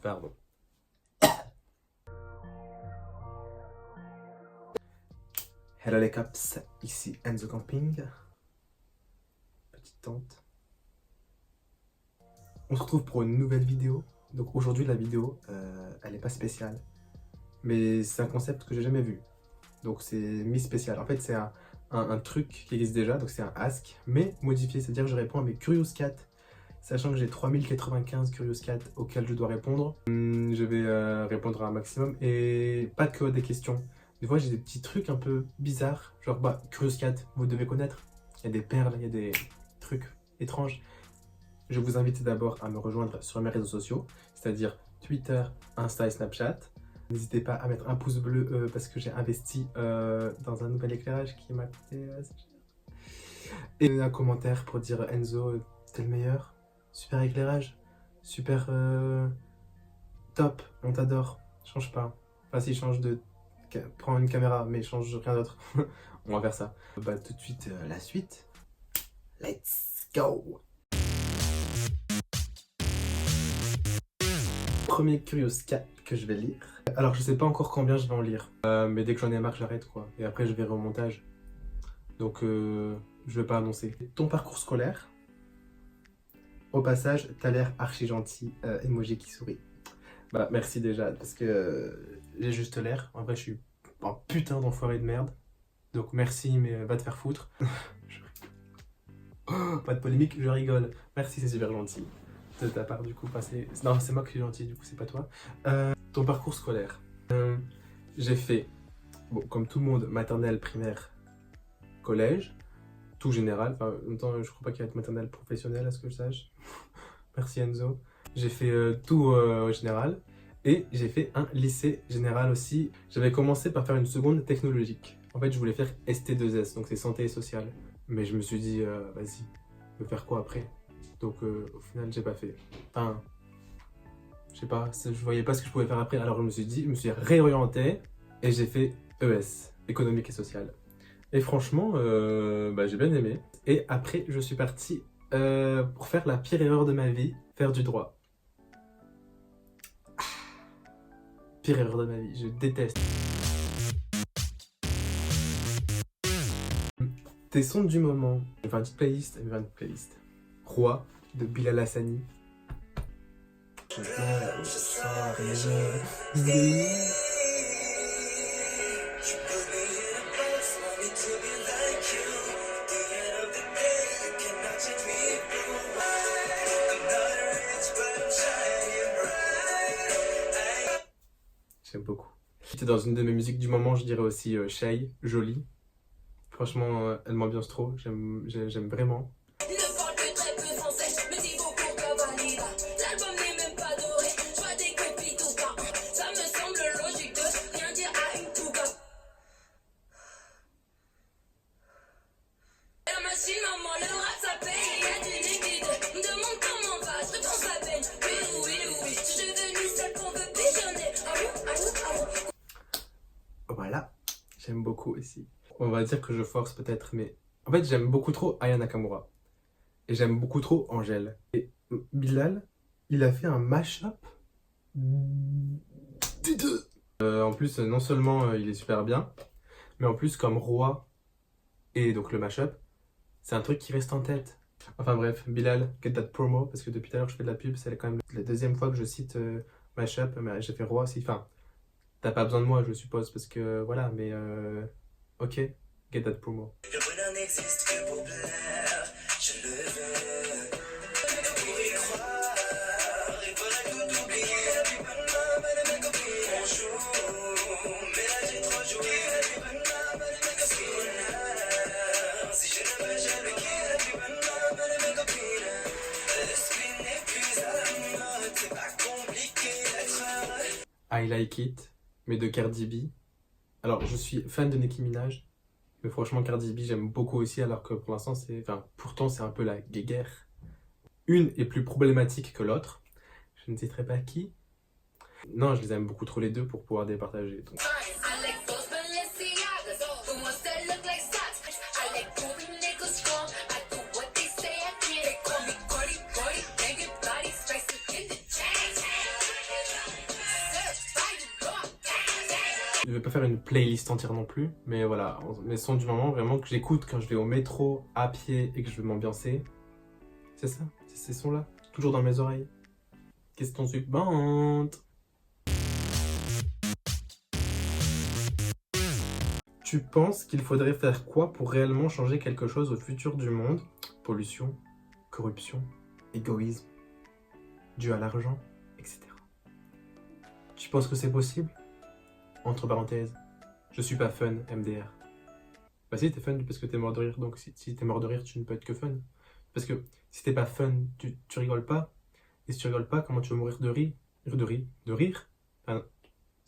Pardon. Hello les cops, ici Enzo Camping. Petite tente. On se retrouve pour une nouvelle vidéo. Donc aujourd'hui la vidéo, elle n'est pas spéciale. Mais c'est un concept que j'ai jamais vu. Donc c'est mi-spécial. En fait c'est un truc qui existe déjà, donc c'est un ask, mais modifié. C'est-à-dire que je réponds à mes Curious Cat. Sachant que j'ai 3095 Curious Cat auxquels je dois répondre. Je vais répondre à un maximum et pas que des questions. Des fois j'ai des petits trucs un peu bizarres, genre Curious Cat, vous devez connaître. Il y a des perles, il y a des trucs étranges. Je vous invite d'abord à me rejoindre sur mes réseaux sociaux, c'est-à-dire Twitter, Insta et Snapchat. N'hésitez pas à mettre un pouce bleu parce que j'ai investi dans un nouvel éclairage qui m'a coûté assez cher. Et un commentaire pour dire Enzo, t'es le meilleur, super éclairage, super top, on t'adore, change pas. Enfin si, change de... Prends une caméra, mais change rien d'autre. On va faire ça. Bah tout de suite, la suite. Let's go! Premier Curious Cat que je vais lire. Alors je sais pas encore combien je vais en lire. Mais dès que j'en ai marre, j'arrête quoi. Et après je verrai au montage. Donc je vais pas annoncer. Ton parcours scolaire. Au passage, t'as l'air archi gentil. Emoji qui sourit. Bah merci déjà, parce que j'ai juste l'air. En vrai, je suis un putain d'enfoiré de merde. Donc merci, mais va te faire foutre. Oh, pas de polémique, je rigole. Merci, c'est super gentil de ta part, du coup. Enfin, non, c'est moi qui suis gentil, du coup, c'est pas toi. Ton parcours scolaire. J'ai fait, bon, comme tout le monde, maternelle, primaire, collège, tout général. Enfin, en même temps, je crois pas qu'il y ait de maternelle professionnelle, à ce que je sache. Merci Enzo. J'ai fait tout au général et j'ai fait un lycée général aussi. J'avais commencé par faire une seconde technologique. En fait, je voulais faire ST2S, donc c'est santé et sociale. Mais je me suis dit, vas-y, je vais faire quoi après? Donc au final, j'ai pas fait. Enfin, je sais pas, je voyais pas ce que je pouvais faire après. Alors je me suis réorienté et j'ai fait ES, économique et sociale. Et franchement, j'ai bien aimé. Et après, je suis parti pour faire la pire erreur de ma vie, faire du droit. Pire erreur de ma vie, je déteste. Tes sons du moment. J'ai fait une petite playlist. Roi de Bilal Hassani. Je pleure, je sors et je... J'aime beaucoup. C'était dans une de mes musiques du moment, je dirais aussi Shay, Jolie. Franchement, elle m'ambiance trop, j'aime vraiment. Voilà, j'aime beaucoup aussi. On va dire que je force peut-être, mais en fait j'aime beaucoup trop Aya Nakamura. Et j'aime beaucoup trop Angèle. Et Bilal, il a fait un mash-up des deux. En plus, non seulement il est super bien, mais en plus comme roi et donc le mash-up, c'est un truc qui reste en tête. Enfin bref, Bilal, get that promo, parce que depuis tout à l'heure je fais de la pub, c'est quand même la deuxième fois que je cite mash-up, mais j'ai fait roi aussi. Enfin, t'as pas besoin de moi, je suppose, parce que voilà, mais ok, get that promo. Le bonheur n'existe que pour plaire, je le veux. Pour y croire, il faudra tout oublier. On joue, mais là j'ai trop joué. Si je ne veux jamais quitter, le spin n'est plus à la mode, c'est pas compliqué d'être. I Like It, mais de Cardi B. Alors, je suis fan de Nicki Minaj, mais franchement, Cardi B, j'aime beaucoup aussi, alors que pour l'instant, pourtant, c'est un peu la guéguerre. Une est plus problématique que l'autre. Je ne citerai pas qui. Non, je les aime beaucoup trop les deux pour pouvoir départager. Donc. Je vais pas faire une playlist entière non plus, mais voilà, mes sons du moment vraiment que j'écoute quand je vais au métro, à pied et que je veux m'ambiancer. C'est ça, c'est ces sons-là, toujours dans mes oreilles. Question suivante. Tu penses qu'il faudrait faire quoi pour réellement changer quelque chose au futur du monde? Pollution, corruption, égoïsme, dû à l'argent, etc. Tu penses que c'est possible? Entre parenthèses, je suis pas fun, MDR. Bah si, t'es fun parce que t'es mort de rire, donc si t'es mort de rire, tu ne peux être que fun. Parce que si t'es pas fun, tu rigoles pas. Et si tu rigoles pas, comment tu vas mourir de rire? De rire? Enfin,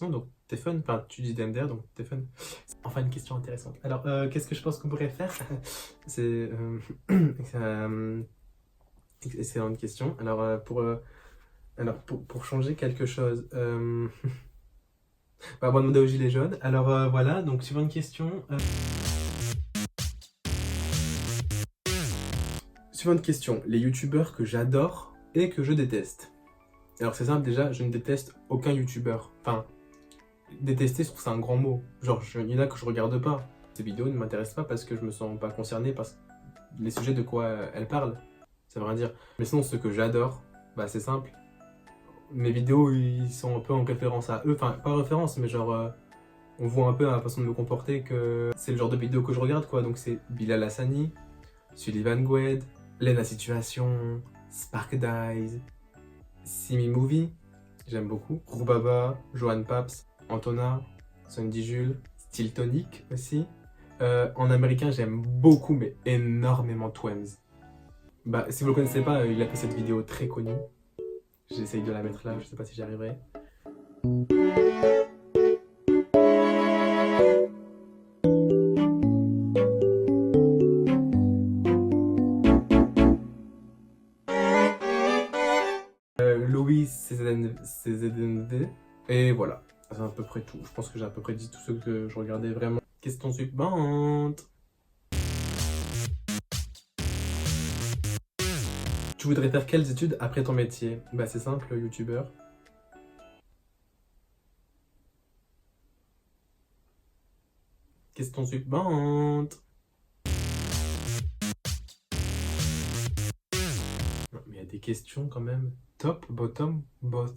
non, donc t'es fun. Enfin, tu dis DMDR, donc t'es fun. Enfin, une question intéressante. Alors, qu'est-ce que je pense qu'on pourrait faire? C'est excellente question. Alors, pour changer quelque chose, bah, on va demander aux gilets jaunes. Alors, voilà, donc suivante question. Suivante question. Les youtubeurs que j'adore et que je déteste. Alors, c'est simple, déjà, je ne déteste aucun youtubeur. Enfin, détester, je trouve ça un grand mot. Genre, il y en a que je regarde pas. Ces vidéos ne m'intéressent pas parce que je me sens pas concerné par les sujets de quoi elles parlent. Ça veut rien dire. Mais sinon, ceux que j'adore, bah c'est simple. Mes vidéos, ils sont un peu en référence à eux. Enfin, pas en référence, mais genre, on voit un peu à la façon de me comporter que c'est le genre de vidéo que je regarde, quoi. Donc c'est Bilal Hassani, Sullivan Gwed, Lena Situation, Spark Dies, Simi Movie, j'aime beaucoup, Roubaba, Johan Paps, Antona, Sandy Jules, Style Tonic aussi. En américain, j'aime beaucoup, mais énormément Twems. Bah, si vous le connaissez pas, il a fait cette vidéo très connue. J'essaye de la mettre là, je sais pas si j'y arriverai. Louis CZNV. Et voilà, c'est à peu près tout. Je pense que j'ai à peu près dit tout ce que je regardais vraiment. Question suivante. Tu voudrais faire quelles études après ton métier? Bah c'est simple, youtubeur. Question suivante. Non, mais il y a des questions quand même. Top, bottom, bot.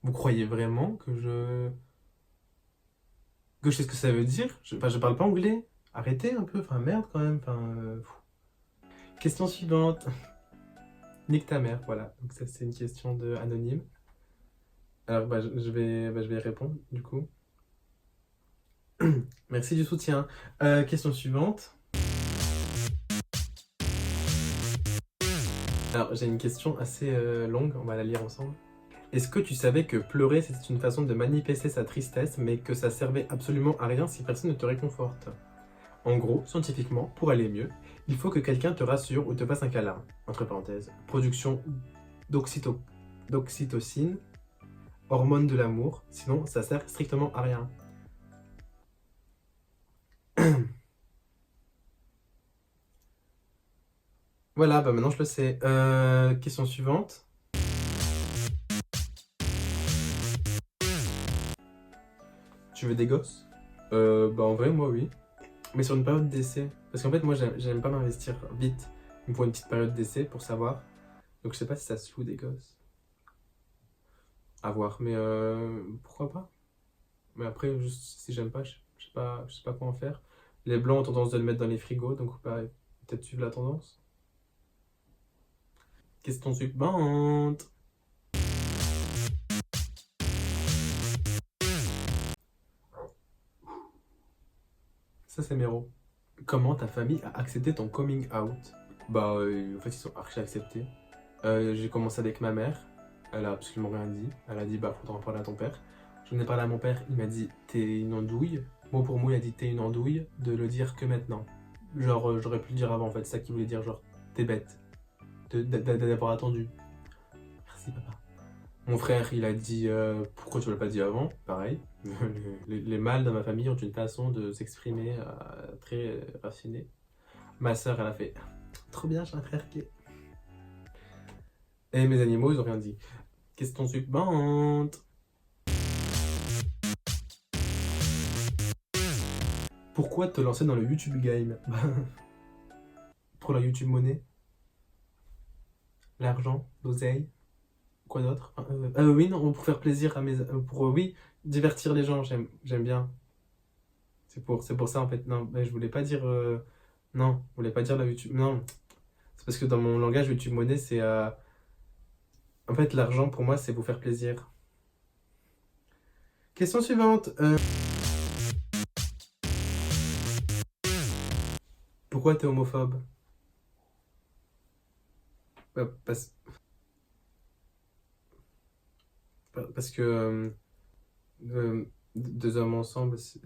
Vous croyez vraiment que je sais ce que ça veut dire? Enfin, je parle pas anglais. Arrêtez un peu, enfin merde quand même. Enfin, question suivante. Nique ta mère, voilà. Donc ça c'est une question de anonyme. Alors bah, je vais y répondre du coup. Merci du soutien. Question suivante. Alors j'ai une question assez longue, on va la lire ensemble. Est-ce que tu savais que pleurer c'était une façon de manifester sa tristesse, mais que ça servait absolument à rien si personne ne te réconforte? En gros, scientifiquement, pour aller mieux, il faut que quelqu'un te rassure ou te fasse un câlin. Entre parenthèses, production d'oxytocine, hormone de l'amour, sinon ça sert strictement à rien. Voilà, bah maintenant je le sais. Question suivante. Tu veux des gosses? Bah en vrai, moi oui. Mais sur une période d'essai. Parce qu'en fait, moi j'aime pas m'investir vite. Il me faut une petite période d'essai pour savoir. Donc je sais pas si ça se loue des gosses. À voir. Mais pourquoi pas? Mais après, juste si j'aime pas, je sais pas quoi en faire. Les blancs ont tendance de le mettre dans les frigos, donc bah, peut-être suivre la tendance. Question suivante. Ça c'est Méro. Comment ta famille a accepté ton coming out? Bah en fait ils sont archi acceptés. J'ai commencé avec ma mère. Elle a absolument rien dit. Elle a dit bah faudra en parler à ton père. J'en ai parlé à mon père, il m'a dit t'es une andouille. Mot pour mot il a dit t'es une andouille, de le dire que maintenant. Genre j'aurais pu le dire avant en fait, c'est ça qu'il voulait dire, genre t'es bête. D'avoir attendu. Merci papa. Mon frère, il a dit pourquoi tu ne l'as pas dit avant? Pareil. Les mâles dans ma famille ont une façon de s'exprimer très raffinée. Ma soeur, elle a fait trop bien, j'ai un frère qui est. Et mes animaux, ils ont rien dit. Question suivante. Pourquoi te lancer dans le YouTube game? Pour la YouTube monnaie, l'argent, l'oseille, quoi d'autre? Oui, non, pour faire plaisir à mes... oui, divertir les gens, j'aime bien. C'est pour ça, en fait. Non, mais je voulais pas dire... non, je voulais pas dire la YouTube... Non, c'est parce que dans mon langage, YouTube monnaie, c'est... En fait, l'argent, pour moi, c'est vous faire plaisir. Question suivante. Pourquoi t'es homophobe? Bah, parce que deux hommes ensemble, c'est-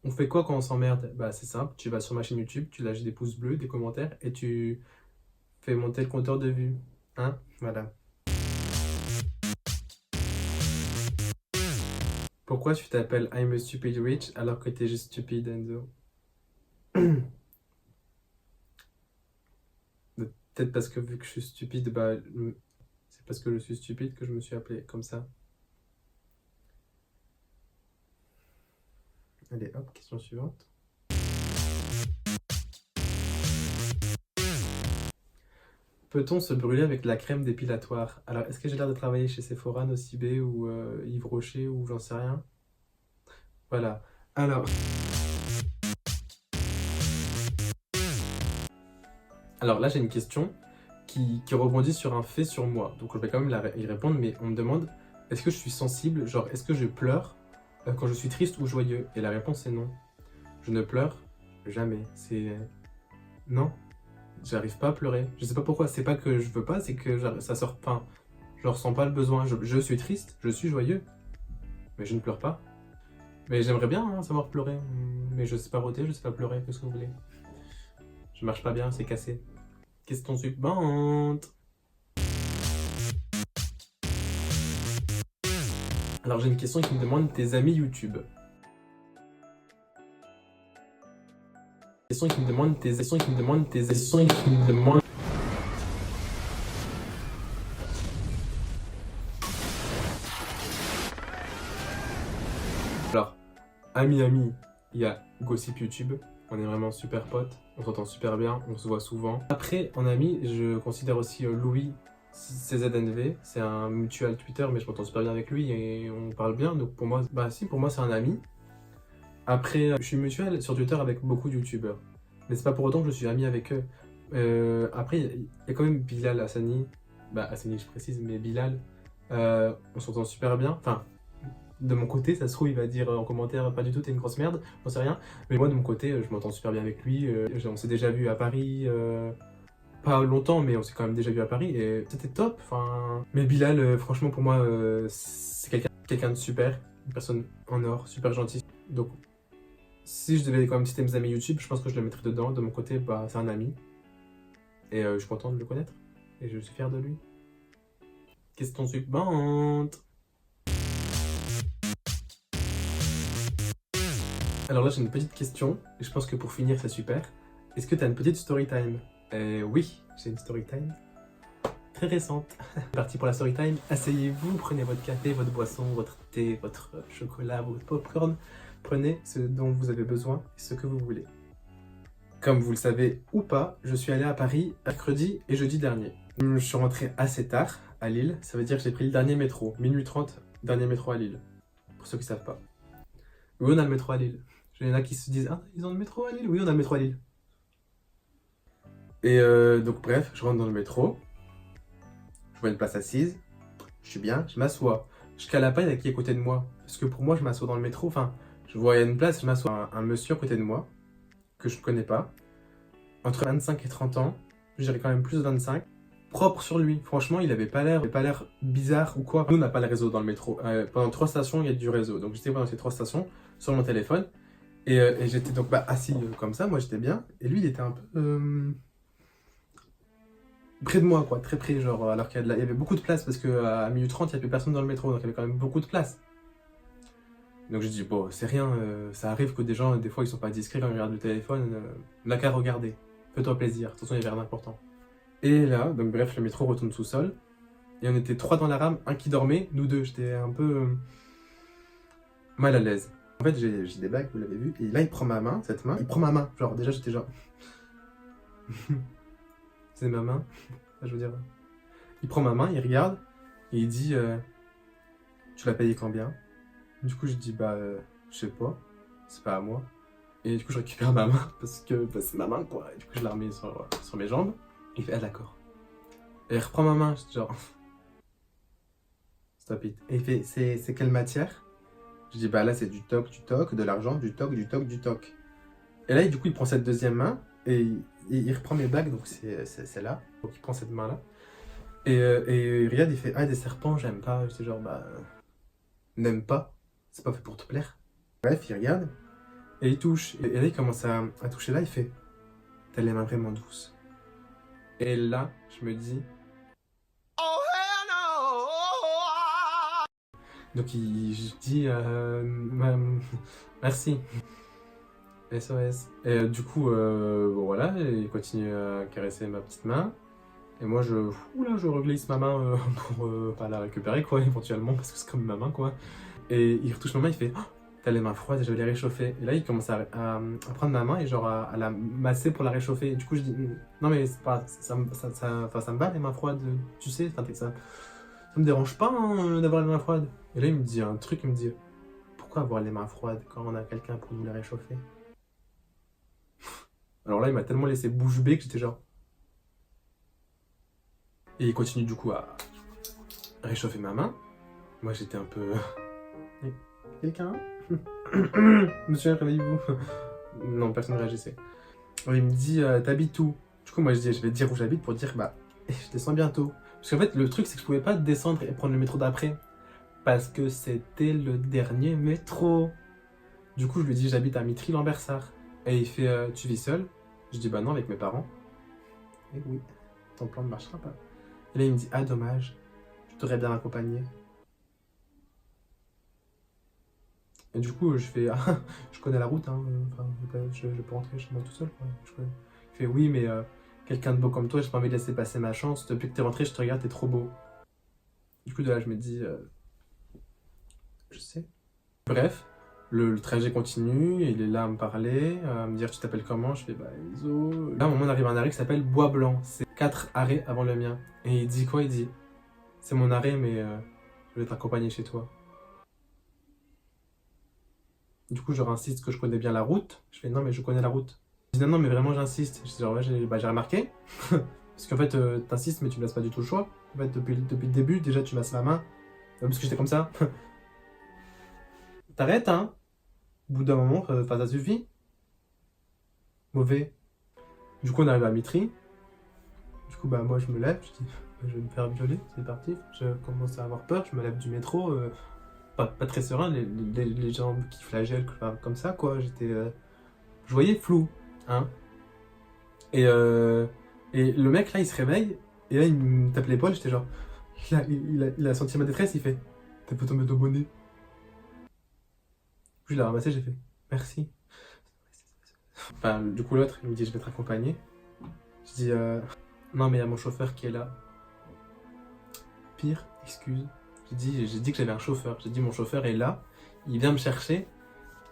On fait quoi quand on s'emmerde? Bah, c'est simple, tu vas sur ma chaîne YouTube, tu lâches des pouces bleus, des commentaires et tu fais monter le compteur de vues. Hein? Voilà. Pourquoi tu t'appelles I'm a stupid rich alors que t'es juste stupide, Enzo? Peut-être parce que vu que je suis stupide, bah, c'est parce que je suis stupide que je me suis appelé comme ça. Allez, hop, question suivante. Peut-on se brûler avec de la crème dépilatoire? Alors, est-ce que j'ai l'air de travailler chez Sephora, Nocibé ou Yves Rocher ou j'en sais rien? Voilà. Alors là, j'ai une question qui rebondit sur un fait sur moi. Donc, je vais quand même y répondre, mais on me demande est-ce que je suis sensible? Genre, est-ce que je pleure quand je suis triste ou joyeux? Et la réponse est non. Je ne pleure jamais. C'est. Non, j'arrive pas à pleurer. Je sais pas pourquoi. C'est pas que je veux pas, c'est que ça sort pas. Je ressens pas le besoin. Je suis triste, je suis joyeux, mais je ne pleure pas. Mais j'aimerais bien savoir pleurer. Mais je sais pas roter, je sais pas pleurer. Qu'est-ce que vous voulez? Je marche pas bien, c'est cassé. Question suivante. Alors j'ai une question qui me demande tes amis YouTube. Question qui me demande tes questions qui me demande tes questions qui me demande. Alors, ami, il y a Gossip YouTube. On est vraiment super potes, on s'entend super bien, on se voit souvent. Après, en ami, je considère aussi Louis CZNV. C'est un mutual Twitter, mais je m'entends super bien avec lui et on parle bien. Donc pour moi, bah si, pour moi c'est un ami. Après, je suis mutuel sur Twitter avec beaucoup de youtubeurs. Mais c'est pas pour autant que je suis ami avec eux. Après, il y a quand même Bilal Hassani. Bah, Hassani, je précise, mais Bilal, on s'entend super bien. Enfin, de mon côté, ça se trouve, il va dire en commentaire, pas du tout, t'es une grosse merde, j'en sais rien. Mais moi, de mon côté, je m'entends super bien avec lui. On s'est déjà vu à Paris, pas longtemps, mais on s'est quand même déjà vu à Paris et c'était top. Enfin, mais Bilal, franchement, pour moi, c'est quelqu'un de super, une personne en or, super gentil. Donc, si je devais quand même citer mes amis YouTube, je pense que je le mettrais dedans. De mon côté, bah, c'est un ami. Et je suis content de le connaître. Et je suis fier de lui. Question suivante. Alors là, j'ai une petite question. Et je pense que pour finir, c'est super. Est-ce que tu as une petite story time? Oui, j'ai une story time. Très récente. C'est parti pour la story time. Asseyez-vous, prenez votre café, votre boisson, votre thé, votre chocolat, votre popcorn. Prenez ce dont vous avez besoin et ce que vous voulez. Comme vous le savez ou pas, je suis allé à Paris mercredi et jeudi dernier. Je suis rentré assez tard à Lille, ça veut dire que j'ai pris le dernier métro, minuit 30, dernier métro à Lille, pour ceux qui savent pas. Oui, on a le métro à Lille. Il y en a qui se disent ah, ils ont le métro à Lille? Oui, on a le métro à Lille. Et donc, bref, je rentre dans le métro, je vois une place assise, je suis bien, je m'assois. Je cale pas, il y a qui est à côté de moi. Parce que pour moi, je m'assois dans le métro, enfin, je vois il y a une place, je m'assois. Un monsieur à côté de moi, que je ne connais pas, entre 25 et 30 ans, je dirais quand même plus de 25, propre sur lui. Franchement, il avait pas l'air bizarre ou quoi. Nous, on n'a pas le réseau dans le métro. Pendant 3 stations, il y a du réseau. Donc j'étais pendant ces 3 stations sur mon téléphone. Et j'étais donc assis comme ça, moi j'étais bien. Et lui, il était un peu près de moi, quoi, très près, genre, alors qu'il y avait beaucoup de place parce qu'à minuit 30, il n'y avait plus personne dans le métro, donc il y avait quand même beaucoup de place. Donc je dis, bon, c'est rien, ça arrive que des gens, des fois, ils sont pas discrets quand ils regardent le téléphone, n'a qu'à regarder. Fais-toi plaisir, de toute façon, il n'y avait rien d'important. Et là, donc bref, le métro retourne tout seul. Et on était 3 dans la rame, un qui dormait, nous 2. J'étais un peu mal à l'aise. En fait, j'ai des bagues, vous l'avez vu. Et là, il prend ma main, cette main. Il prend ma main. Genre, déjà, j'étais genre... C'est ma main. Je veux dire... Il prend ma main, il regarde. Et il dit... tu l'as payé combien? Du coup, je dis, bah, je sais pas. C'est pas à moi. Et du coup, je récupère ma main. Parce que bah, c'est ma main, quoi. Et du coup, je la remets sur mes jambes. Il fait, ah, d'accord. Et il reprend ma main. Je dis genre... Stop it. Et il fait, c'est quelle matière? Je dis, bah là, c'est du toc, de l'argent, du toc, du toc, du toc. Et là, du coup, il prend cette deuxième main et il reprend mes bagues, donc c'est là. Donc, il prend cette main-là. Et il regarde, il fait, ah, des serpents, j'aime pas. C'est genre, bah, n'aime pas. C'est pas fait pour te plaire. Bref, il regarde et il touche. Et là, il commence à toucher là, il fait, t'as les mains vraiment douces. Et là, je me dis, donc je dis, merci. SOS. Et du coup, bon, voilà, il continue à caresser ma petite main. Et moi, je reglisse ma main pour pas la récupérer, quoi, éventuellement, parce que c'est comme ma main, quoi. Et il retouche ma main, il fait, oh, t'as les mains froides, je vais les réchauffer. Et là, il commence à prendre ma main et genre à la masser pour la réchauffer. Et du coup, je dis, non, mais c'est pas, ça me va les mains froides, tu sais, ça me dérange pas hein, d'avoir les mains froides. Et là, il me dit un truc, il me dit, pourquoi avoir les mains froides quand on a quelqu'un pour nous les réchauffer? Alors là, il m'a tellement laissé bouche bée que j'étais genre... Et il continue du coup à réchauffer ma main. Moi, j'étais un peu... Quelqu'un? Monsieur, réveillez-vous. Non, personne ne réagissait. Alors, il me dit, t'habites où? Du coup, moi, je vais te dire où j'habite pour dire, bah, je descends bientôt. Parce qu'en fait, le truc, c'est que je pouvais pas descendre et prendre le métro d'après. Parce que c'était le dernier métro. Du coup, je lui dis, j'habite à Mitry-Lambersart. Et il fait, tu vis seul? Je dis, bah non, avec mes parents. Et oui, ton plan ne marchera pas. Et là, il me dit, ah, dommage, je t'aurais bien accompagné. Et du coup, je fais, ah, je connais la route, hein, enfin, je peux rentrer chez moi tout seul, quoi. Il fait, oui, mais quelqu'un de beau comme toi, j'ai pas envie de laisser passer ma chance. Depuis que t'es rentré, je te regarde, t'es trop beau. Du coup, de là, je me dis, je sais. Bref, le trajet continue, il est là à me parler, à me dire, tu t'appelles comment? Je fais, bah, Iso. Là, à un moment, on arrive à un arrêt qui s'appelle Bois Blanc. C'est 4 arrêts avant le mien. Et il dit quoi? Il dit, c'est mon arrêt, mais je vais t'accompagner chez toi. Du coup, je leur insiste que je connais bien la route. Je fais non, mais je connais la route. Je dis non, non, mais vraiment, j'insiste. Je dis genre, ouais, j'ai remarqué. Parce qu'en fait, t'insistes, mais tu me laisses pas du tout le choix. En fait, depuis le début, déjà, tu masses ma main. Parce que j'étais comme ça. T'arrêtes, hein? Au bout d'un moment, ça suffit. Mauvais. Du coup, on arrive à Mitry. Du coup, bah, moi, je me lève. Je dis, je vais me faire violer. C'est parti. Je commence à avoir peur. Je me lève du métro. Pas très serein, les gens qui flagellent comme ça, quoi. Je voyais flou, hein. Et le mec, là, il se réveille, et là, il me tape l'épaule, j'étais genre... Il a senti ma détresse, il fait... T'as pas tombé ton bonnet. Puis je l'ai ramassé, j'ai fait... Merci. Enfin, du coup, l'autre, il me dit, je vais te raccompagner. Je dis, non, mais il y a mon chauffeur qui est là. Pire excuse. J'ai dit que j'avais un chauffeur. J'ai dit, mon chauffeur est là, il vient me chercher.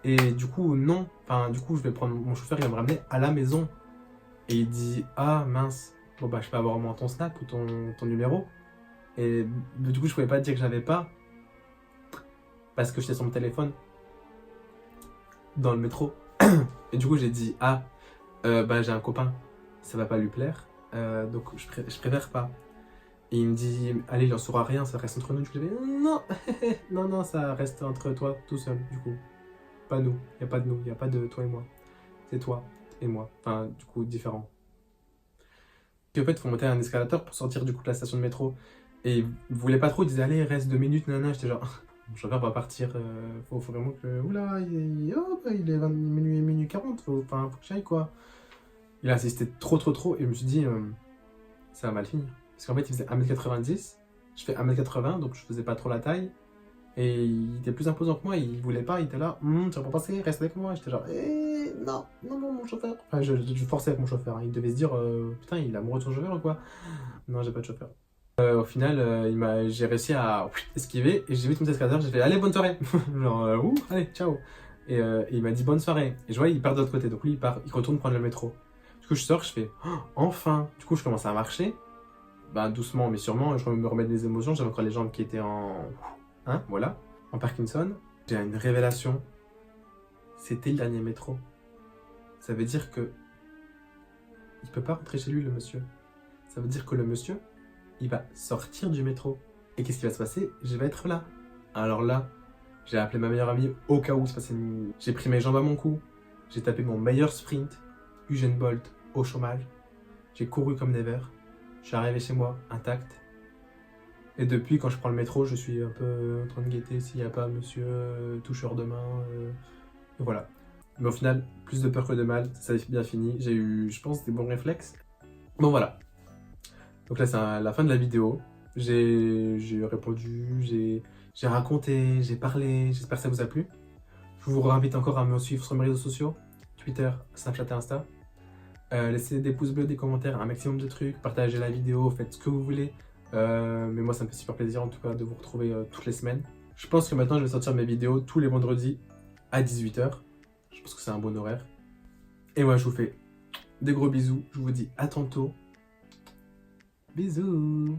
Et du coup, non. Enfin, du coup, je vais prendre mon chauffeur, il va me ramener à la maison. Et il dit, ah mince, bon bah je peux avoir au moins ton snap ou ton numéro. Et du coup, je pouvais pas te dire que j'avais pas. Parce que j'étais sur mon téléphone. Dans le métro. Et du coup, j'ai dit, ah, bah j'ai un copain, ça va pas lui plaire. Donc je préfère pas. Et il me dit, allez, il en saura rien, ça reste entre nous. Du coup, je dis, non, non, non, ça reste entre toi tout seul, du coup. Pas nous, il n'y a pas de nous, il n'y a pas de toi et moi. C'est toi et moi. Enfin, du coup, différent. Puis en fait, il faut monter un escalator pour sortir du coup de la station de métro. Et il voulait pas trop, il disait, allez, reste 2 minutes, nanana. J'étais genre, mon chauffeur va partir, faut vraiment que. Oula, il est 20, minuit 40, faut que j'aille quoi. Il a insisté trop, et je me suis dit, ça va mal finir. Parce qu'en fait, il faisait 1m90, je fais 1m80, donc je faisais pas trop la taille. Et il était plus imposant que moi, il voulait pas, il était là, tu vas pas passer, reste avec moi. J'étais genre, non, mon chauffeur. Enfin, je forçais avec mon chauffeur, hein. Il devait se dire, putain, il est amoureux de son chauffeur ou quoi? Non, j'ai pas de chauffeur. Au final, j'ai réussi à esquiver et j'ai vu mon téléspectateur, j'ai fait allez, bonne soirée. Genre, ouh, allez, ciao. Et il m'a dit bonne soirée. Et je vois, il part de l'autre côté, donc lui, il part, il retourne prendre le métro. Du coup, je sors, je fais oh, enfin. Du coup, je commence à marcher, bah, doucement mais sûrement, je me remets des émotions, j'avais encore les jambes qui étaient en. Hein, voilà, en Parkinson. J'ai une révélation, c'était le dernier métro. Ça veut dire que il peut pas rentrer chez lui, le monsieur. Ça veut dire que le monsieur, il va sortir du métro. Et qu'est-ce qui va se passer? Je vais être là. Alors là, j'ai appelé ma meilleure amie au cas où il se passait une... J'ai pris mes jambes à mon cou. J'ai tapé mon meilleur sprint, Usain Bolt, au chômage. J'ai couru comme never. Je suis arrivé chez moi, intact. Et depuis, quand je prends le métro, je suis un peu en train de guetter s'il n'y a pas monsieur toucheur de main. Et voilà. Mais au final, plus de peur que de mal, ça a bien fini. J'ai eu, je pense, des bons réflexes. Bon voilà. Donc là, c'est la fin de la vidéo. J'ai répondu, j'ai raconté, j'ai parlé. J'espère que ça vous a plu. Je vous réinvite encore à me suivre sur mes réseaux sociaux, Twitter, Snapchat et Insta. Laissez des pouces bleus, des commentaires, un maximum de trucs, partagez la vidéo, faites ce que vous voulez. Mais moi, ça me fait super plaisir en tout cas de vous retrouver toutes les semaines. Je pense que maintenant, je vais sortir mes vidéos tous les vendredis à 18h. Je pense que c'est un bon horaire. Et moi, je vous fais des gros bisous. Je vous dis à tantôt. Bisous.